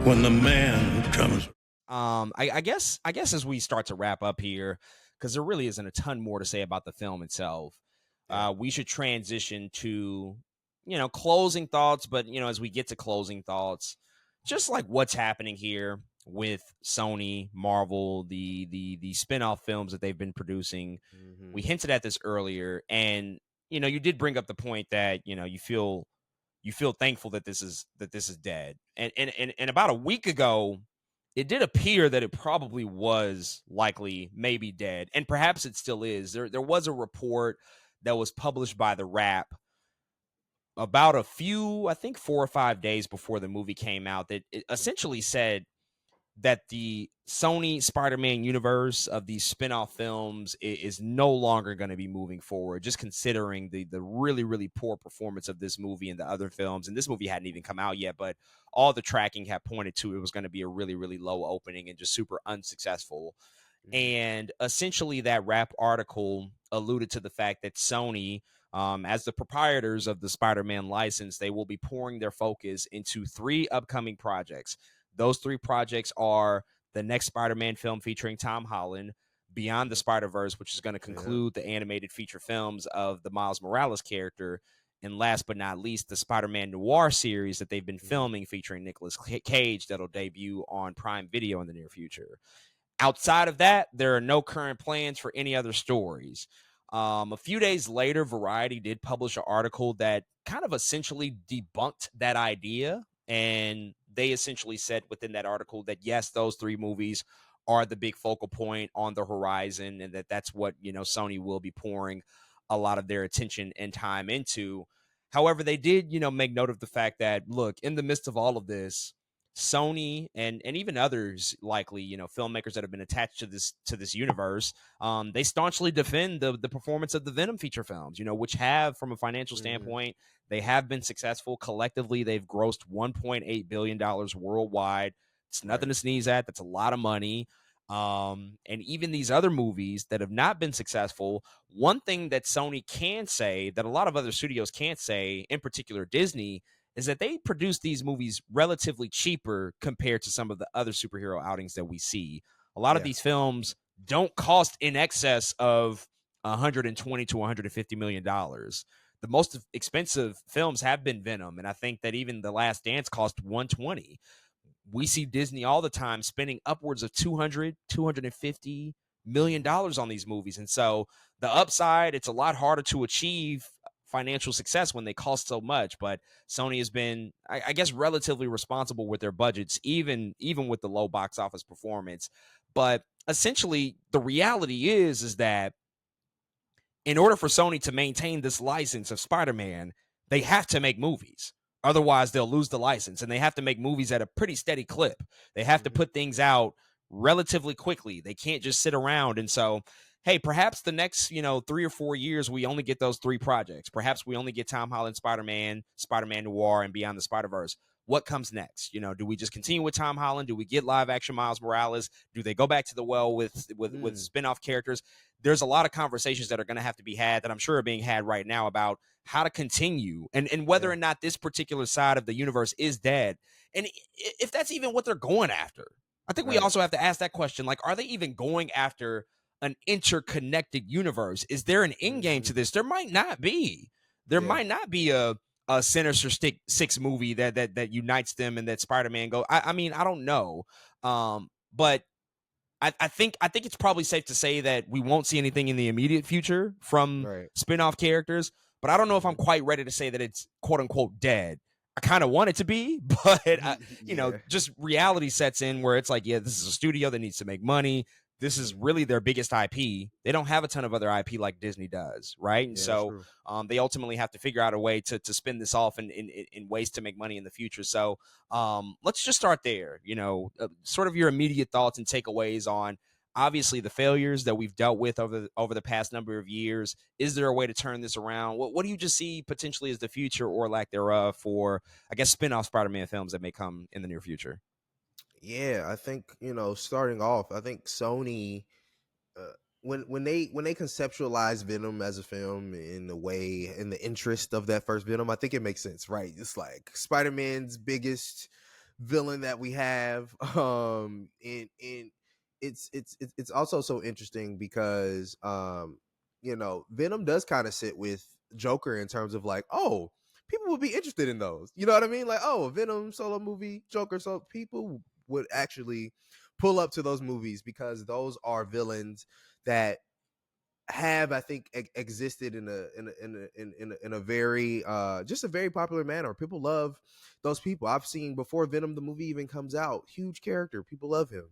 when the man comes. I guess as we start to wrap up here, because there really isn't a ton more to say about the film itself. Yeah. We should transition to closing thoughts, but as we get to closing thoughts, just like what's happening here with Sony, Marvel, the spin-off films that they've been producing. Mm-hmm. We hinted at this earlier, and you did bring up the point that you feel thankful that this is dead. And about a week ago, it did appear that it probably was likely maybe dead, and perhaps it still is. There was a report that was published by The Wrap about a few, I think 4 or 5 days before the movie came out, that it essentially said that the Sony Spider-Man universe of these spin-off films is no longer going to be moving forward, just considering the really, really poor performance of this movie and the other films. And this movie hadn't even come out yet, but all the tracking had pointed to it was going to be a really, really low opening and just super unsuccessful. And essentially that Wrap article alluded to the fact that Sony, as the proprietors of the Spider-Man license, they will be pouring their focus into 3 upcoming projects. Those 3 projects are the next Spider-Man film featuring Tom Holland, Beyond the Spider-Verse, which is going to conclude the animated feature films of the Miles Morales character, and last but not least, the Spider-Man Noir series that they've been filming featuring Nicolas Cage that'll debut on Prime Video in the near future. Outside of that, there are no current plans for any other stories. A few days later, Variety did publish an article that kind of essentially debunked that idea. And they essentially said within that article that, yes, those 3 movies are the big focal point on the horizon, and that's what, Sony will be pouring a lot of their attention and time into. However, they did, make note of the fact that, look, in the midst of all of this, Sony and even others, likely filmmakers that have been attached to this universe, they staunchly defend the performance of the Venom feature films, which have, from a financial standpoint, they have been successful. Collectively, they've grossed $1.8 billion worldwide. It's nothing to sneeze at. That's a lot of money. And even these other movies that have not been successful, one thing that Sony can say that a lot of other studios can't say, in particular Disney, is that they produce these movies relatively cheaper compared to some of the other superhero outings that we see. A lot of these films don't cost in excess of $120 to $150 million. The most expensive films have been Venom, and I think that even The Last Dance cost $120. We see Disney all the time spending upwards of $200, $250 million on these movies. And so the upside, it's a lot harder to achieve financial success when they cost so much. But Sony has been, I guess, relatively responsible with their budgets, even with the low box office performance. But essentially, the reality is that in order for Sony to maintain this license of Spider-Man, they have to make movies. Otherwise, they'll lose the license, and they have to make movies at a pretty steady clip. They have to put things out relatively quickly. They can't just sit around. And so, hey, perhaps the next, 3 or 4 years, we only get those 3 projects. Perhaps we only get Tom Holland Spider-Man, Spider-Man Noir, and Beyond the Spider-Verse. What comes next? Do we just continue with Tom Holland? Do we get live action Miles Morales? Do they go back to the well with spin-off characters? There's a lot of conversations that are going to have to be had that I'm sure are being had right now about how to continue and whether or not this particular side of the universe is dead. And if that's even what they're going after. I think we also have to ask that question. Like, are they even going after an interconnected universe? Is there an end game to this? There might not be. There might not be a Sinister Six movie that unites them and that Spider-Man go. I mean, I don't know. But I think it's probably safe to say that we won't see anything in the immediate future from spin-off characters. But I don't know if I'm quite ready to say that it's quote unquote dead. I kind of want it to be, but just reality sets in where it's like, this is a studio that needs to make money. This is really their biggest IP. They don't have a ton of other IP like Disney does, right? And so they ultimately have to figure out a way to spin this off in ways to make money in the future. So let's just start there. Sort of your immediate thoughts and takeaways on obviously the failures that we've dealt with over the past number of years. Is there a way to turn this around? What do you just see potentially as the future or lack thereof for, I guess, spin-off Spider-Man films that may come in the near future? Yeah, I think, starting off, I think Sony, when they conceptualize Venom as a film in the interest of that first Venom, I think it makes sense, right? It's like Spider-Man's biggest villain that we have. And it's also so interesting because Venom does kind of sit with Joker in terms of like, oh, people would be interested in those. You know what I mean? Like, oh, a Venom solo movie, Joker, so people would actually pull up to those movies because those are villains that have, I think, existed in a very just a very popular manner. People love those people. I've seen before Venom the movie even comes out, huge character, people love him.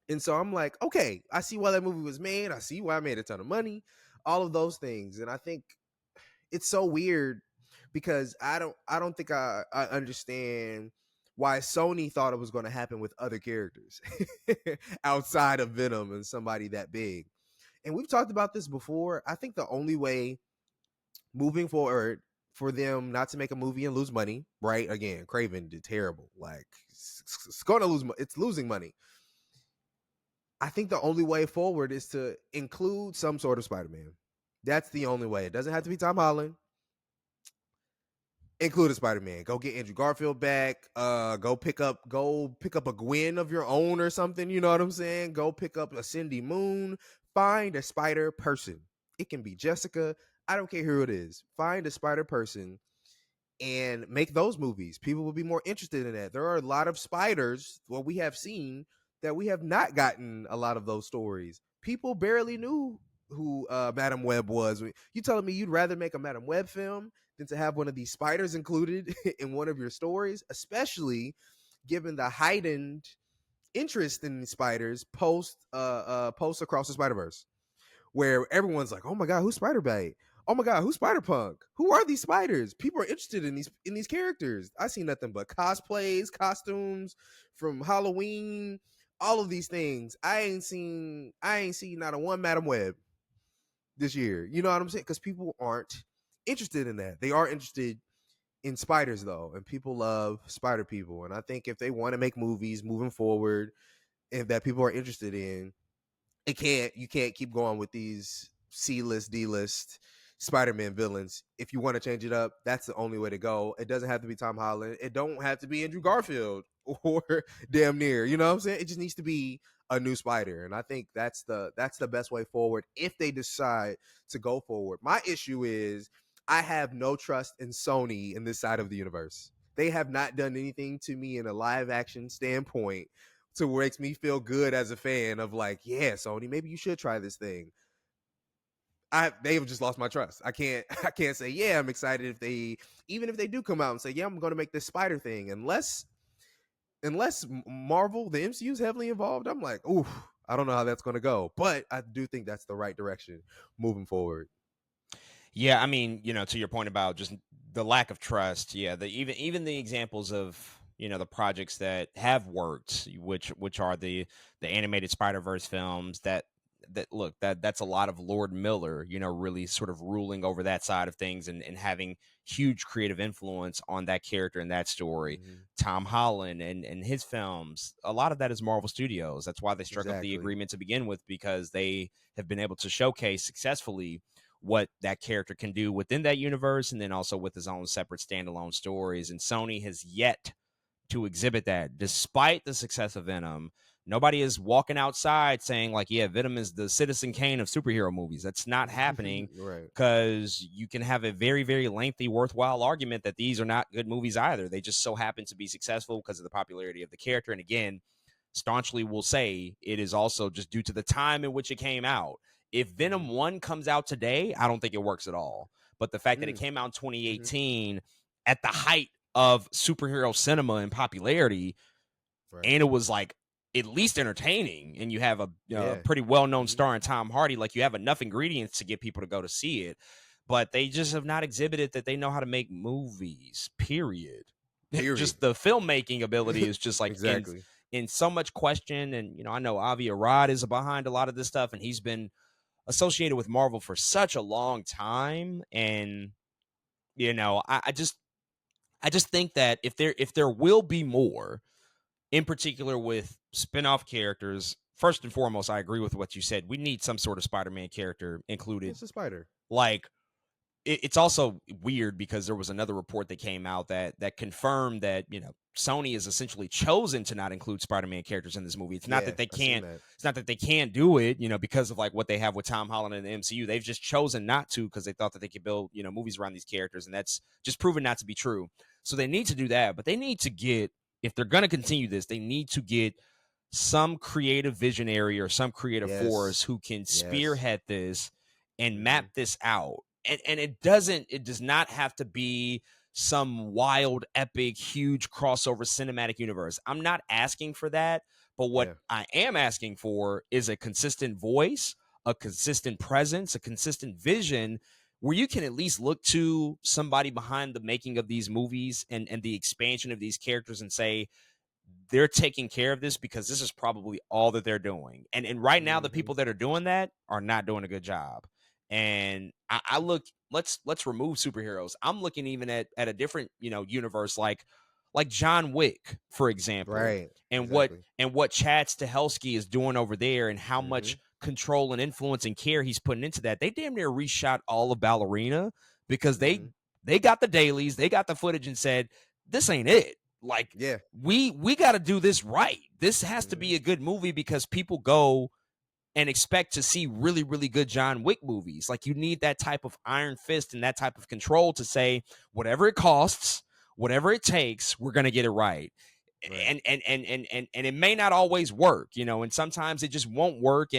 And so I'm like, okay, I see why that movie was made. I see why I made a ton of money, all of those things. And I think it's so weird because I don't think I understand why Sony thought it was going to happen with other characters outside of Venom and somebody that big. And we've talked about this before. I think the only way moving forward for them not to make a movie and lose money, right? Again, Kraven did terrible. Like it's going to lose. It's losing money. I think the only way forward is to include some sort of Spider-Man. That's the only way. It doesn't have to be Tom Holland. Include a Spider-Man. Go get Andrew Garfield back. Go pick up a Gwen of your own or something. You know what I'm saying? Go pick up a Cindy Moon. Find a spider person. It can be Jessica. I don't care who it is. Find a spider person and make those movies. People will be more interested in that. There are a lot of spiders, what we have seen, that we have not gotten a lot of those stories. People barely knew who Madam Web was. You telling me you'd rather make a Madam Web film than to have one of these spiders included in one of your stories, especially given the heightened interest in spiders post Across the Spider-Verse, where everyone's like, "Oh my god, who's Spider-Bait? Oh my god, who's Spider-Punk? Who are these spiders?" People are interested in these characters. I see nothing but cosplays, costumes from Halloween, all of these things. I ain't seen not a one Madam Web this year. You know what I'm saying? Because people aren't interested in that. They are interested in spiders though, and people love spider people. And I think if they want to make movies moving forward, and that people are interested in, you can't keep going with these C-list, D-list Spider-Man villains. If you want to change it up, that's the only way to go. It doesn't have to be Tom Holland. It don't have to be Andrew Garfield or damn near. You know what I'm saying? It just needs to be a new Spider. And I think that's the best way forward if they decide to go forward. My issue is I have no trust in Sony in this side of the universe. They have not done anything to me in a live action standpoint to where makes me feel good as a fan of like, yeah, Sony, maybe you should try this thing. They've just lost my trust. I can't say, yeah, I'm excited even if they do come out and say, yeah, I'm going to make this spider thing. Unless Marvel, the MCU is heavily involved, I'm like, ooh, I don't know how that's going to go. But I do think that's the right direction moving forward. Yeah, I mean, to your point about just the lack of trust. Yeah, even the examples of the projects that have worked, which are the animated Spider-Verse films that's a lot of Lord Miller, really sort of ruling over that side of things and having huge creative influence on that character and that story. Mm-hmm. Tom Holland and his films, a lot of that is Marvel Studios. That's why they struck up the Exactly. agreement to begin with, because they have been able to showcase successfully what that character can do within that universe, and then also with his own separate standalone stories. And Sony has yet to exhibit that. Despite the success of Venom, nobody is walking outside saying like, yeah, Venom is the Citizen Kane of superhero movies. That's not happening, Right. because you can have a very, very lengthy, worthwhile argument that these are not good movies either. They just so happen to be successful because of the popularity of the character. And again, staunchly will say it is also just due to the time in which it came out. If Venom 1 comes out today, I don't think it works at all. But the fact that it came out in 2018 at the height of superhero cinema and popularity, Right. and it was like at least entertaining, and you have a pretty well-known star in Tom Hardy, like you have enough ingredients to get people to go to see it. But they just have not exhibited that they know how to make movies, period. Just the filmmaking ability is just like exactly. in so much question. And I know Avi Arad is behind a lot of this stuff, and he's been associated with Marvel for such a long time. And I just think that if there will be more, in particular with spin-off characters, first and foremost, I agree with what you said. We need some sort of Spider-Man character included. It's a spider. Like, it's also weird because there was another report that came out that confirmed that, Sony is essentially chosen to not include Spider-Man characters in this movie. It's not Yeah, that they I seen can't. that. It's not that they can't do it, because of like what they have with Tom Holland in the MCU. They've just chosen not to because they thought that they could build, movies around these characters, and that's just proven not to be true. So they need to do that, but they need to get, if they're going to continue this, they need to get some creative visionary or some creative force Yes, who can yes. spearhead this and map Hmm. this out. And it does not have to be some wild, epic, huge crossover cinematic universe. I'm not asking for that, but what Yeah. I am asking for is a consistent voice, a consistent presence, a consistent vision where you can at least look to somebody behind the making of these movies and the expansion of these characters and say, they're taking care of this because this is probably all that they're doing. And right now, the Hmm. people that are doing that are not doing a good job. And I look, let's remove superheroes. I'm looking even at a different, universe like John Wick, for example, Right. and what Exactly. and what Chad Stahelski is doing over there and how Hmm. much control and influence and care he's putting into that. They damn near reshot all of Ballerina because they Hmm. they got the dailies, they got the footage and said, this ain't it. Like, Yeah. we got to do this right. This has to Hmm. be a good movie because people go and expect to see really, really good John Wick movies. Like, you need that type of iron fist and that type of control to say, whatever it costs, whatever it takes, we're gonna get it right. Right. And it may not always work, and sometimes it just won't work.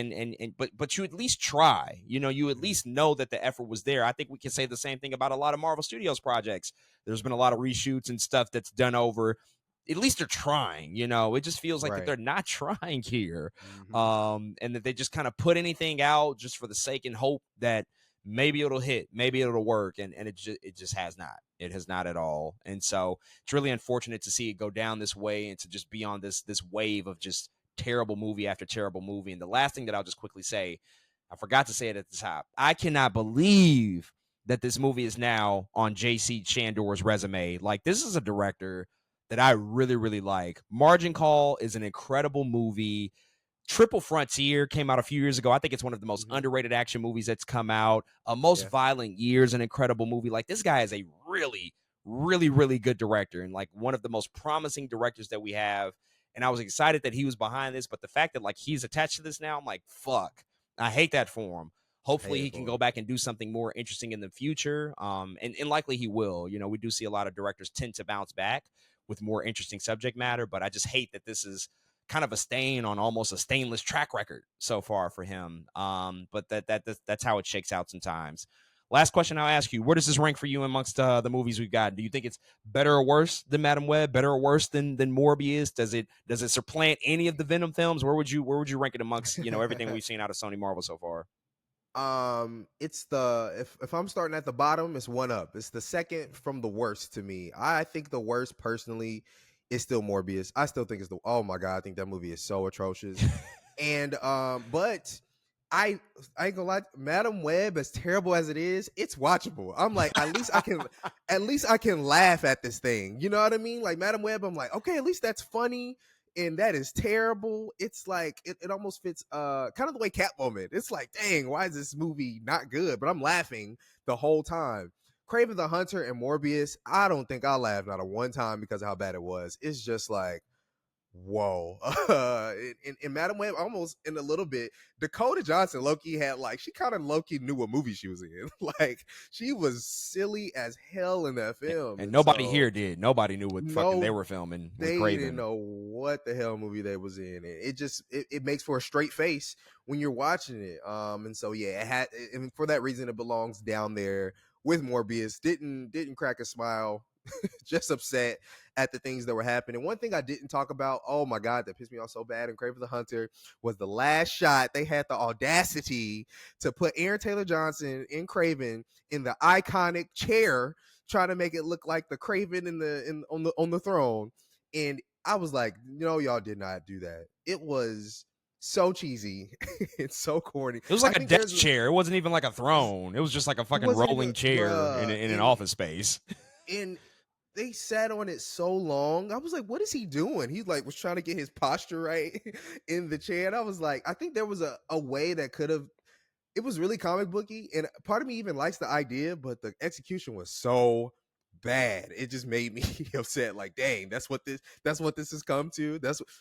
But you at least try, you at Hmm. least know that the effort was there. I think we can say the same thing about a lot of Marvel Studios projects. There's been a lot of reshoots and stuff that's done over. At least they're trying, it just feels like that Right. they're not trying here. Hmm. And that they just kind of put anything out just for the sake and hope that maybe it'll hit, maybe it'll work, and it just has not. It has not at all. And so it's really unfortunate to see it go down this way and to just be on this wave of just terrible movie after terrible movie. And the last thing that I'll just quickly say, I forgot to say it at the top. I cannot believe that this movie is now on JC Chandor's resume. Like, this is a director that I really, really like. Margin Call is an incredible movie. Triple Frontier came out a few years ago. I think it's one of the most Hmm. underrated action movies that's come out. A Most Yeah. Violent Year is an incredible movie. Like, this guy is a really, really, really good director and like one of the most promising directors that we have. And I was excited that he was behind this, but the fact that like he's attached to this now, I'm like, fuck. I hate that for him. Hopefully Hate he it can for go him. back and do something more interesting in the future. And likely he will. We do see a lot of directors tend to bounce back with more interesting subject matter, but I just hate that this is kind of a stain on almost a stainless track record so far for him. But that's how it shakes out sometimes. Last question I'll ask you: where does this rank for you amongst the movies we've got? Do you think it's better or worse than Madam Web? Better or worse than Morbius? Does it supplant any of the Venom films? Where would you rank it amongst everything we've seen out of Sony Marvel so far? It's the if I'm starting at the bottom, it's one up. It's the second from the worst to me. I think the worst personally is still Morbius. I still think it's the oh my god, I think that movie is so atrocious. And but I I ain't gonna lie, Madam Web, as terrible as it is, it's watchable. I'm like, at least I can laugh at this thing. You know what I mean? Like Madam Web, I'm like, okay, at least that's funny. And that is terrible. It's like it almost fits kind of the way Catwoman. It's like, dang, why is this movie not good? But I'm laughing the whole time. Kraven the Hunter and Morbius, I don't think I laughed not a one time because of how bad it was. It's just like, whoa. In Madam Web, almost in a little bit, Dakota Johnson, Loki had like, she kind of Loki knew what movie she was in. Like, she was silly as hell in that film. And And nobody so, here did. Nobody knew what fucking they no, were filming with they didn't Craven. know what the hell movie they was in. And it just it makes for a straight face when you're watching it. And so yeah, it had, and for that reason it belongs down there with Morbius. Didn't crack a smile. Just upset at the things that were happening. One thing I didn't talk about, oh my god, that pissed me off so bad in Kraven the Hunter, was the last shot. They had the audacity to put Aaron Taylor Johnson in Kraven in the iconic chair, trying to make it look like the Kraven on the throne. And I was like, no, y'all did not do that. It was so cheesy. It's so corny. It was I like a think desk chair. It wasn't even like a it throne. It was just like a fucking wasn't even rolling chair in bruh an office space. in they sat on it so long. I was like, what is he doing? He like was trying to get his posture right in the chair. And I was like, I think there was a way that could have it was really comic booky, and part of me even likes the idea, but the execution was so bad. It just made me upset. Like, dang, that's what this has come to.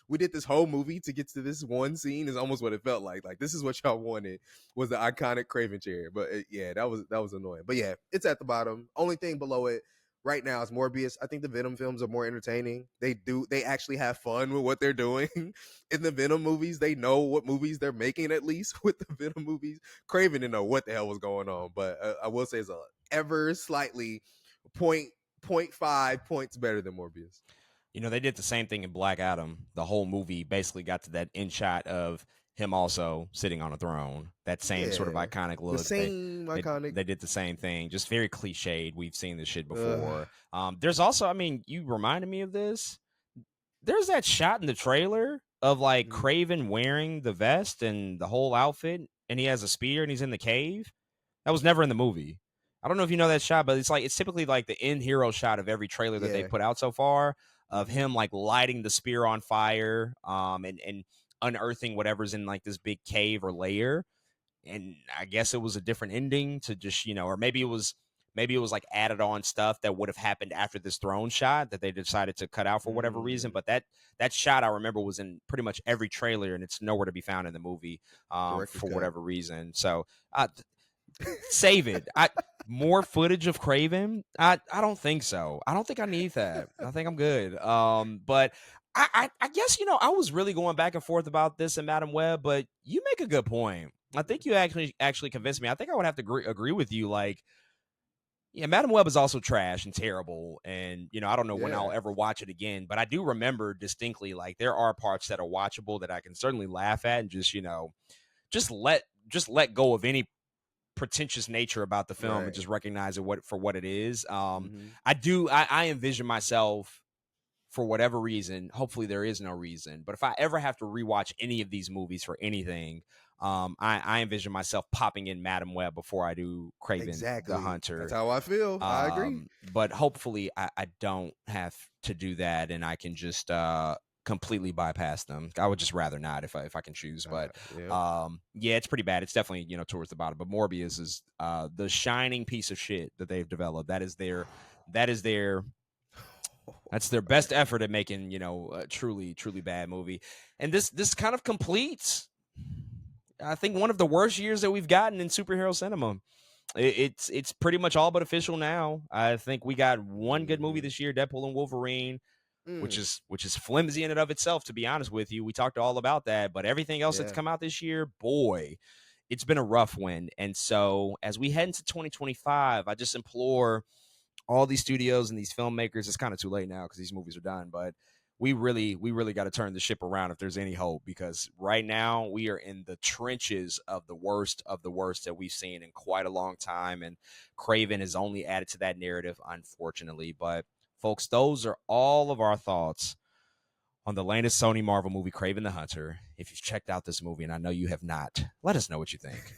We did this whole movie to get to this one scene. Is almost what it felt like. Like, this is what y'all wanted, was the iconic Kraven chair. But yeah, that was annoying. But yeah, it's at the bottom. Only thing below it right now is Morbius. I think the Venom films are more entertaining. They actually have fun with what they're doing in the Venom movies. They know what movies they're making, at least with the Venom movies. Kraven didn't know what the hell was going on, but I will say it's a ever slightly 0.5 points better than Morbius. You know, they did the same thing in Black Adam. The whole movie basically got to that end shot of him also sitting on a throne. That same sort of Yeah, iconic the look. same iconic. They did the same thing, just very cliched. We've seen this shit before. There's also, I mean, you reminded me of this. There's that shot in the trailer of like Kraven wearing the vest and the whole outfit, and he has a spear and he's in the cave. That was never in the movie. I don't know if you know that shot, but it's typically like the end hero shot of every trailer that they've put out so far, of him like lighting the spear on fire, and unearthing whatever's in like this big cave or lair. And I guess it was a different ending to just, or maybe it was like added on stuff that would have happened after this throne shot that they decided to cut out for whatever reason. But that shot I remember was in pretty much every trailer, and it's nowhere to be found in the movie for whatever reason. So save it. More footage of Kraven? I don't think so. I don't think I need that. I think I'm good. But I guess, I was really going back and forth about this and Madam Web, but you make a good point. I think you actually convinced me. I think I would have to agree with you. Like, yeah, Madam Web is also trash and terrible, and I don't know when I'll ever watch it again. But I do remember distinctly, like, there are parts that are watchable that I can certainly laugh at and just let go of any pretentious nature about the film and just recognize it for what it is. I envision myself, for whatever reason, hopefully there is no reason, but if I ever have to rewatch any of these movies for anything, I envision myself popping in Madam Web before I do Kraven the Hunter. That's how I feel. I agree. But hopefully I don't have to do that, and I can just completely bypass them. I would just rather not if I can choose. But yeah, it's pretty bad. It's definitely towards the bottom. But Morbius is the shining piece of shit that they've developed. That's their best effort at making a truly bad movie. And this kind of completes, I think, one of the worst years that we've gotten in superhero cinema. It's pretty much all but official now. I think we got one good movie this year, Deadpool and Wolverine, which is flimsy in and of itself, to be honest with you. We talked all about that, but everything else that's come out this year, boy, it's been a rough one. And so as we head into 2025, I just implore all these studios and these filmmakers, it's kind of too late now because these movies are done, but we really got to turn the ship around if there's any hope, because right now we are in the trenches of the worst that we've seen in quite a long time, and Kraven has only added to that narrative, unfortunately. But folks, those are all of our thoughts on the latest Sony Marvel movie, Kraven the Hunter. If you've checked out this movie, and I know you have not, let us know what you think.